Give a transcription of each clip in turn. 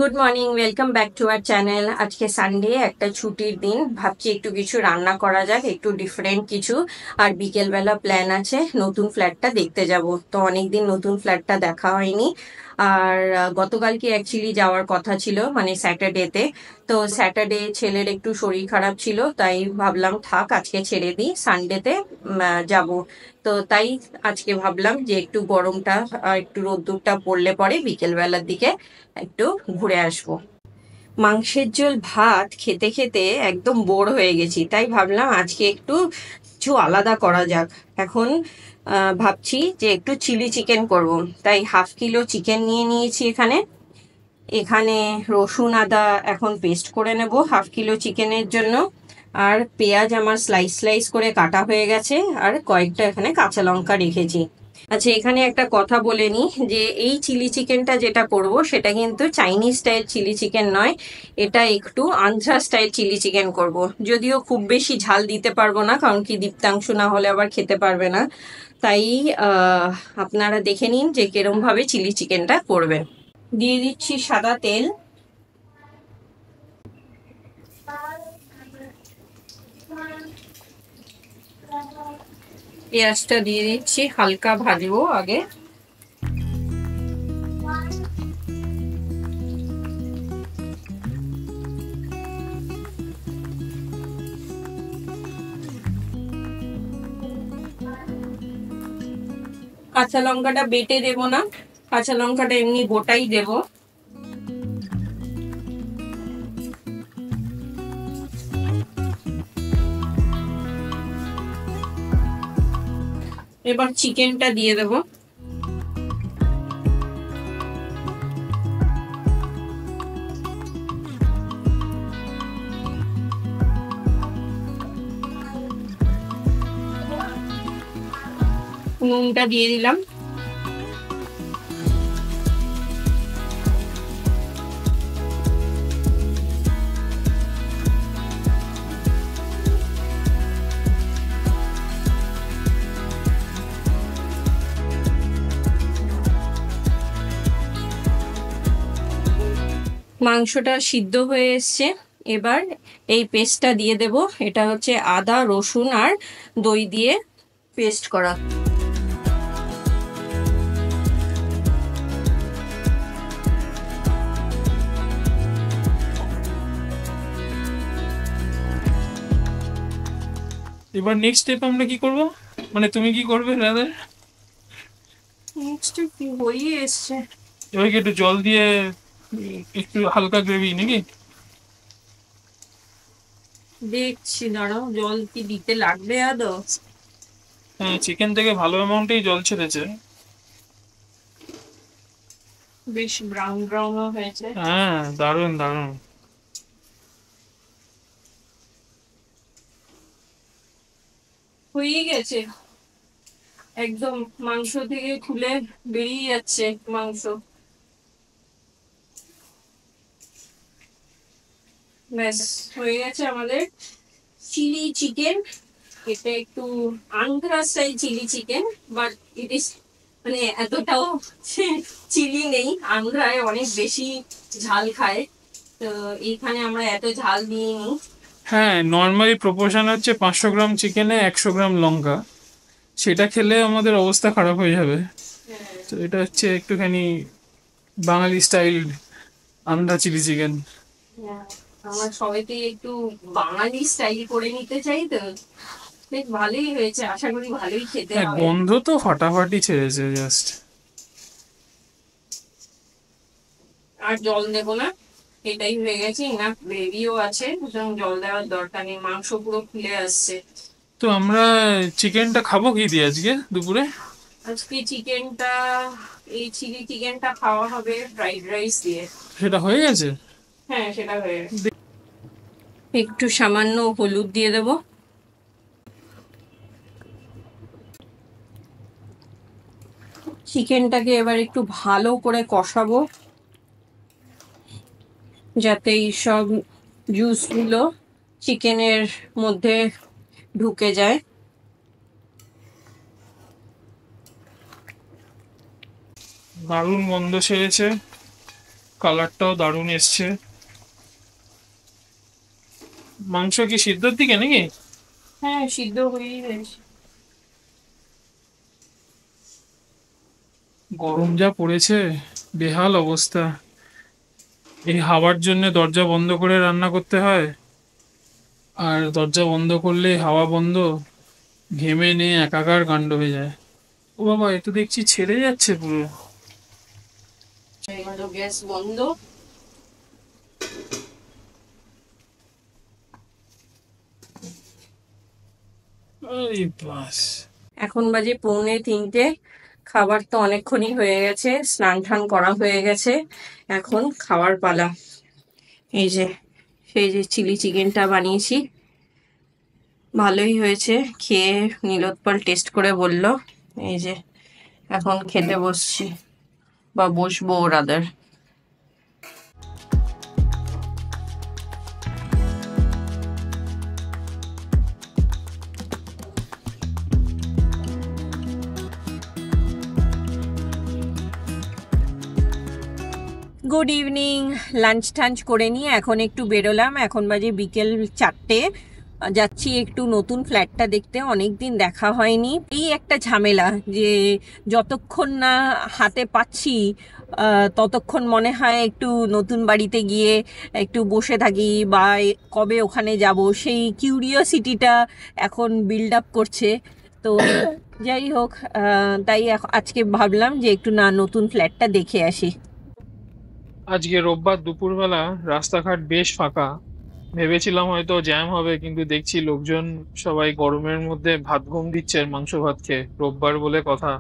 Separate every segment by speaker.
Speaker 1: Good morning, welcome back to our channel. আজকে Sunday, একটা ছুটির দিন। ভাবছি একটু কিছু রান্না করা যাক, একটু ডিফারেন্ট কিছু। আর বিকেলবেলা প্ল্যান আছে নতুন ফ্ল্যাটটা দেখতে যাব। তো অনেকদিন নতুন ফ্ল্যাটটা দেখা হয়নি। আর গতকালকে অ্যাকচুয়ালি যাওয়ার কথা ছিল, মানে স্যাটারডেতে। তো স্যাটারডে ছেলের একটু শরীর খারাপ ছিল, তাই ভাবলাম থাক আজকে ছেড়ে দিই, সানডেতে যাব। তো তাই আজকে ভাবলাম যে একটু গরমটা একটু রোদ্দুরটা পড়লে পরে বিকেলবেলার দিকে একটু ঘুরে আসবো। মাংসের ঝোল ভাত খেতে খেতে একদম বোর হয়ে গেছি, তাই ভাবলাম আজকে একটু কিছু আলাদা করা যাক। এখন ভাবছি যে একটু চিলি চিকেন করব। তাই ½ কিলো চিকেন নিয়ে নিয়েছি এখানে। এখানে রসুন আদা এখন পেস্ট করে নেব ½ কিলো চিকেনের জন্য। আর পেঁয়াজ আমার স্লাইস স্লাইস করে কাটা হয়ে গেছে, আর কয়েকটা এখানে কাঁচা লঙ্কা রেখেছি। আচ্ছা, এখানে একটা কথা বলে নিই যে এই চিলি চিকেনটা যেটা করব সেটা কিন্তু চাইনিজ স্টাইল চিলি চিকেন নয়, এটা একটু আন্ধ্রা স্টাইল চিলি চিকেন করব। যদিও খুব বেশি ঝাল দিতে পারবো না, কারণ কি দীপ্তাংশু না হলে আবার খেতে পারবে না। তাই আপনারা দেখে নিন যে কিরম ভাবে চিলি চিকেনটা করবে। দিয়ে দিচ্ছি সাদা তেল। পেঁয়াজটা দিয়ে দিচ্ছি, হালকা ভাজবো আগে। কাঁচা লঙ্কাটা বেটে দেবো না, কাঁচা লঙ্কাটা এমনি গোটাই দেবো। এবার চিকেনটা দিয়ে দেবো। নুনটা দিয়ে দিলাম। মাংসটা সিদ্ধ হয়ে এসছে। এবার এই পেস্টটা দিয়ে দেব। এটা হচ্ছে আদা রসুন আর দই দিয়ে পেস্ট করা।
Speaker 2: এবার নেক্সট স্টেপ আমরা কি করব? মানে তুমি কি করবে রাদার?
Speaker 1: নেক্সট কি হয়ে এসছে।
Speaker 2: এবার কি একটু জল দিয়ে একটু হালকা গ্রেভি নাকি?
Speaker 1: দেখছি, দাঁড়াও, জল কি দিতে লাগবে আদৌ?
Speaker 2: হ্যাঁ, চিকেন থেকে ভালো অ্যামাউন্টেই জল ছেড়েছে।
Speaker 1: বেশ ব্রাউন ব্রাউন হয়েছে।
Speaker 2: হ্যাঁ, দারুণ দারুণ।
Speaker 1: হয়ে গেছে একদম, মাংস থেকে খুলে বেরিয়ে যাচ্ছে মাংস। ব্যাস হয়ে গেছে আমাদের চিলি চিকেন। এটা একটু Andhra style chilli chicken, but it is, মানে এতটাও চিলি নেই। আন্ধ্রায় অনেক বেশি ঝাল খায়, তো এইখানে আমরা এত ঝাল দিইনি।
Speaker 2: হ্যাঁ, নর্মালি প্রপোর্শন হচ্ছে 500 গ্রাম চিকেনে 100 গ্রাম লঙ্কা। সেটা খেলে আমাদের অবস্থা খারাপ হয়ে যাবে। তো এটা হচ্ছে একটুখানি বাঙালি স্টাইল আন্ডা চিলি চিকেন।
Speaker 1: হ্যাঁ, আমরা সবাইকে একটু বাঙালি স্টাইল করে নিতে চাই, তো বেশ ভালোই হয়েছে, আশা করি ভালোই খেতে
Speaker 2: হ্যাঁ,
Speaker 1: হবে।
Speaker 2: গন্ধ তো ফাটাফাটি ছেড়েছে জাস্ট।
Speaker 1: আর জল দেবো না, এটাই হয়ে গেছে, না গ্রেভিও আছে, সুতরাং জল দেওয়ার দরকার নেই, মাংস পুরো ফুলে আসছে।
Speaker 2: তো আমরা চিকেনটা খাবো কি দিয়ে আজকে দুপুরে?
Speaker 1: আজকে চিকেনটা, এই চিলি চিকেনটা খাওয়া হবে ফ্রাইড রাইস দিয়ে।
Speaker 2: সেটা হয়ে গেছে।
Speaker 1: হ্যাঁ, সেটা হয়ে গেছে। একটু সামান্য হলুদ দিয়ে দেবো। চিকেনটাকে এবার একটু ভালো করে কষাবো, যাতে এই সব জুসগুলো চিকেনের মধ্যে ঢুকে যায়।
Speaker 2: দারুণ গন্ধ ছেড়েছে। কালারটাও দারুণ এসছে। মাংস কি সিদ্ধর দিকে নাকি?
Speaker 1: হ্যাঁ, সিদ্ধ হয়েই গেছে।
Speaker 2: গরম যা পড়েছে, বেহাল অবস্থা। এই হাওয়ার জন্য দরজা বন্ধ করে রান্না করতে হয়, আর দরজা বন্ধ করলে হাওয়া বন্ধ, ঘেমে নিয়ে একাকার কাণ্ড হয়ে যায়। ও বাবা, এ তো দেখছি ছেড়ে যাচ্ছে পুরো।
Speaker 1: এবার গ্যাস বন্ধ।
Speaker 2: এই বাস।
Speaker 1: এখন বাজে 2:45। খাবার তো অনেকক্ষণই হয়ে গেছে, স্নান টান করা হয়ে গেছে, এখন খাওয়ার পালা। এই যে সেই যে চিলি চিকেনটা বানিয়েছি, ভালোই হয়েছে। খেয়ে নীলোৎপল টেস্ট করে বলল। এই যে এখন খেতে বসছি, বা বসবো রাদার। Good evening. লাঞ্চ টাঞ্চ করে নিয়ে এখন একটু বেরোলাম। এখন বাজে বিকেল 4টে। যাচ্ছি একটু নতুন ফ্ল্যাটটা দেখতে, অনেক দিন দেখা হয়নি। এই একটা ঝামেলা যে যতক্ষণ না হাতে পাচ্ছি ততক্ষণ মনে হয় একটু নতুন বাড়িতে গিয়ে একটু বসে থাকি, বা কবে ওখানে যাব সেই কিউরিওসিটিটা এখন বিল্ড আপ করছে। তো যাই হোক, তাই আজকে ভাবলাম যে একটু না নতুন ফ্ল্যাটটা দেখে আসি।
Speaker 2: আজকে রোববার দুপুরবেলা রাস্তাঘাট বেশ ফাঁকা। ভেবেছিলাম হয়তো জ্যাম হবে, কিন্তু দেখছি লোকজন সবাই গরমের মধ্যে ভাত ঘুম দিচ্ছে মাংস ভাত খেয়ে, রোববার বলে কথা।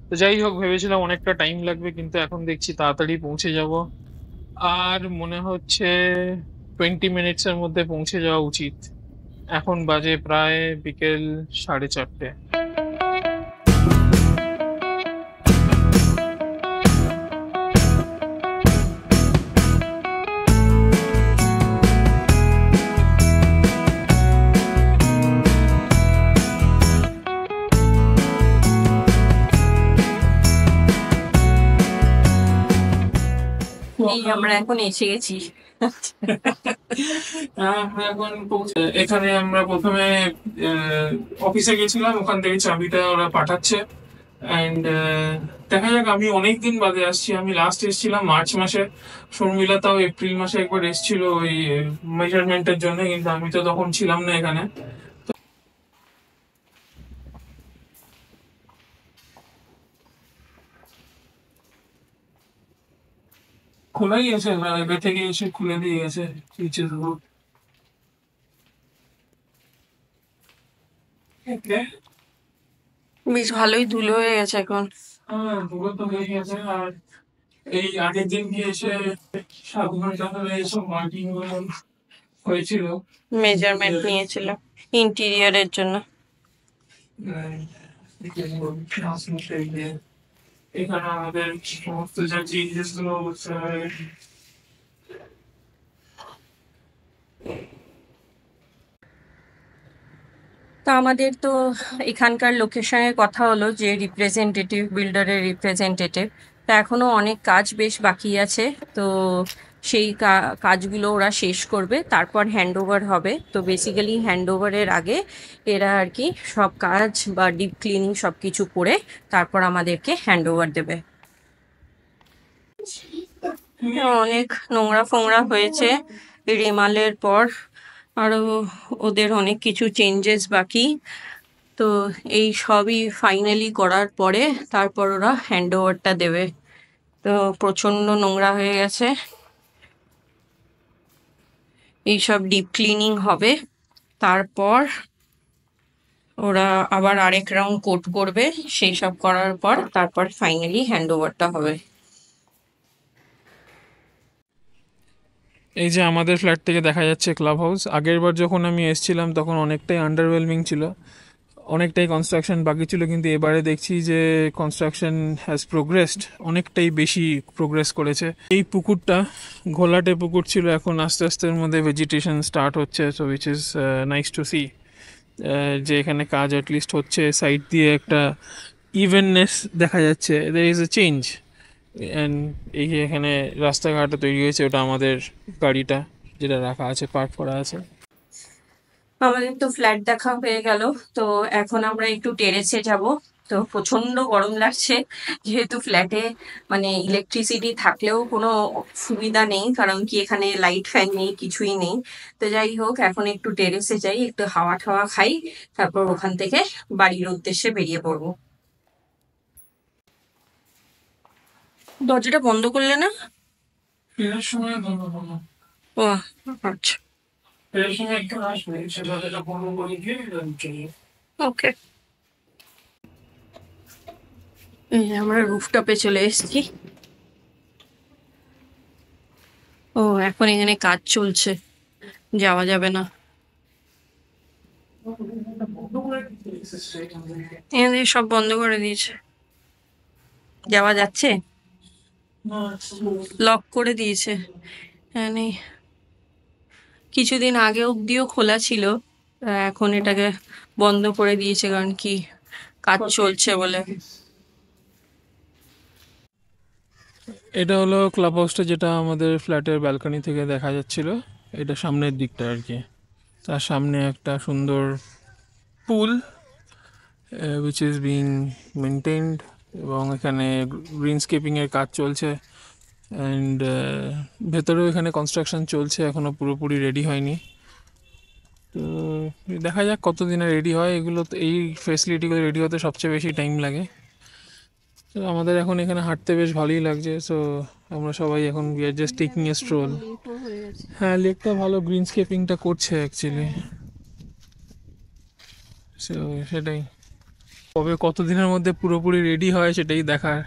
Speaker 2: তো যাই হোক, ভেবেছিলাম অনেকটা টাইম লাগবে, কিন্তু এখন দেখছি তাড়াতাড়ি পৌঁছে যাব। আর মনে হচ্ছে 20 মিনিটসের মধ্যে পৌঁছে যাওয়া উচিত। এখন বাজে প্রায় বিকেল 4:30।
Speaker 1: এই আমরা এখন এসে গেছি।
Speaker 2: আমরা এখন এখানে আমরা প্রথমে অফিসে গেছিলাম, ওখান থেকে চাবিটা ওরা পাঠাচ্ছে। অ্যান্ড দেখা যাক, আমি অনেক দিন বাদে আসছি। আমি লাস্ট এসেছিলাম মার্চ মাসে, শর্মিলা তাও এপ্রিল মাসে একবার এসেছিল ওই মেজারমেন্টের জন্য, কিন্তু আমি তো তখন ছিলাম না এখানে। খোলাই আছে, এবার থেকে এসে খুলে দিয়ে গেছে নিচে দেবো।
Speaker 1: বেশ ভালোই ধুলো হয়ে গেছে এখন।
Speaker 2: হ্যাঁ, ধুলো তো হয়ে গেছে। আর এই আগের দিন গিয়ে এসে 7 ঘন্টা ধরে এসব মার্কিং গুলো হয়েছিল।
Speaker 1: মেজারমেন্ট নিয়েছিল ইন্টেরিয়রের জন্য।
Speaker 2: এখানে আমাদের সমস্ত যা চেঞ্জেস গুলো হচ্ছে।
Speaker 1: তো আমাদের তো এখানকার লোকের সঙ্গে কথা হলো, যে রিপ্রেজেন্টেটিভ, বিল্ডারের রিপ্রেজেন্টেটিভ। তা এখনো অনেক কাজ বেশ বাকি আছে। তো সেই কাজগুলো ওরা শেষ করবে, তারপর হ্যান্ড ওভার হবে। তো বেসিক্যালি হ্যান্ড ওভারের আগে এরা আর কি সব কাজ বা ডিপ ক্লিনিং সব কিছু করে তারপর আমাদেরকে হ্যান্ড ওভার দেবে। অনেক নোংরা ফোংরা হয়েছে রেমালের পর, আরো ওদের অনেক কিছু চেঞ্জেস বাকি। তো এই সবই ফাইনালি করার পরে তারপর ওরা হ্যান্ড ওভারটা দেবে। তো প্রচন্ড নোংরা হয়ে গেছে, এইসব ডিপ ক্লিনিং হবে, তারপর ওরা আবার আরেক রাউন্ড কোট করবে। সেই সব করার পর তারপর ফাইনালি হ্যান্ড ওভারটা হবে।
Speaker 2: এই যে আমাদের ফ্ল্যাট থেকে দেখা যাচ্ছে ক্লাব হাউস। আগের বার যখন আমি এসেছিলাম তখন অনেকটাই আন্ডারওয়েলমিং ছিল, অনেকটাই কনস্ট্রাকশন বাকি ছিল, কিন্তু এবারে দেখছি যে কনস্ট্রাকশন হ্যাজ প্রোগ্রেসড, অনেকটাই বেশি প্রোগ্রেস করেছে। এই পুকুরটা ঘোলাটে পুকুর ছিল, এখন আস্তে আস্তে এর মধ্যে ভেজিটেশন স্টার্ট হচ্ছে, so which is nice to see যে এখানে কাজ অ্যাটলিস্ট হচ্ছে। সাইড দিয়ে একটা ইভেননেস দেখা যাচ্ছে, there is a change. And এই যে এখানে রাস্তাঘাটে তৈরি হয়েছে, ওটা আমাদের গাড়িটা যেটা রাখা আছে, পার্ক করা আছে।
Speaker 1: আমাদের তো ফ্ল্যাট দেখা হয়ে গেল। তো এখন আমরা একটু টেরেসে যাব। তো প্রচন্ড গরম লাগছে, যেহেতু ফ্ল্যাটে মানে ইলেকট্রিসিটি থাকলেও কোনো সুবিধা নেই, কারণ কি এখানে লাইট ফ্যান নেই, কিছুই নেই। তো যাই হোক, এখন একটু টেরেসে যাই, একটু হাওয়া ঠাওয়া খাই, তারপর ওখান থেকে বাড়ির উদ্দেশ্যে বেরিয়ে পড়বো। দরজাটা বন্ধ করলে না?
Speaker 2: ফেরার সময় বন্ধ করবো।
Speaker 1: ও আচ্ছা,
Speaker 2: ফেরার সময় একটু আসবে, সে দরজাটা বন্ধ করে দিয়ে চলে।
Speaker 1: ওকে। এই যে আমরা রুফটপে চলে এসেছি। ও এখন এখানে কাজ চলছে, যাওয়া যাবে না। এখানে সব বন্ধ করে দিয়েছে, যাওয়া যাচ্ছে, লক করে দিয়েছে। মানে কিছুদিন আগে অব্দিও খোলা ছিল, এখন এটাকে বন্ধ করে দিয়েছে, কারণ কি কাজ চলছে বলে।
Speaker 2: এটা হলো ক্লাব হাউসটা, যেটা আমাদের ফ্ল্যাটের ব্যালকনি থেকে দেখা যাচ্ছিল। এটা সামনের দিকটা আর কি। তার সামনে একটা সুন্দর পুল উইচ ইজ বিং মেনটেন্ড, এবং এখানে গ্রিনস্কেপিংয়ের কাজ চলছে। অ্যান্ড ভেতরেও এখানে কনস্ট্রাকশন চলছে, এখনও পুরোপুরি রেডি হয়নি। তো দেখা যাক কতদিনে রেডি হয় এগুলো। তো এই ফেসিলিটিগুলো রেডি হতে সবচেয়ে বেশি টাইম লাগে। তো আমাদের এখন এখানে হাঁটতে বেশ ভালোই লাগছে। সো আমরা সবাই এখন we are just taking a stroll. হ্যাঁ, লেকটা ভালো গ্রিনস্কেপিংটা করছে অ্যাকচুয়ালি। সো সেটাই, কবে কতদিনের মধ্যে পুরোপুরি রেডি হয় সেটাই দেখার।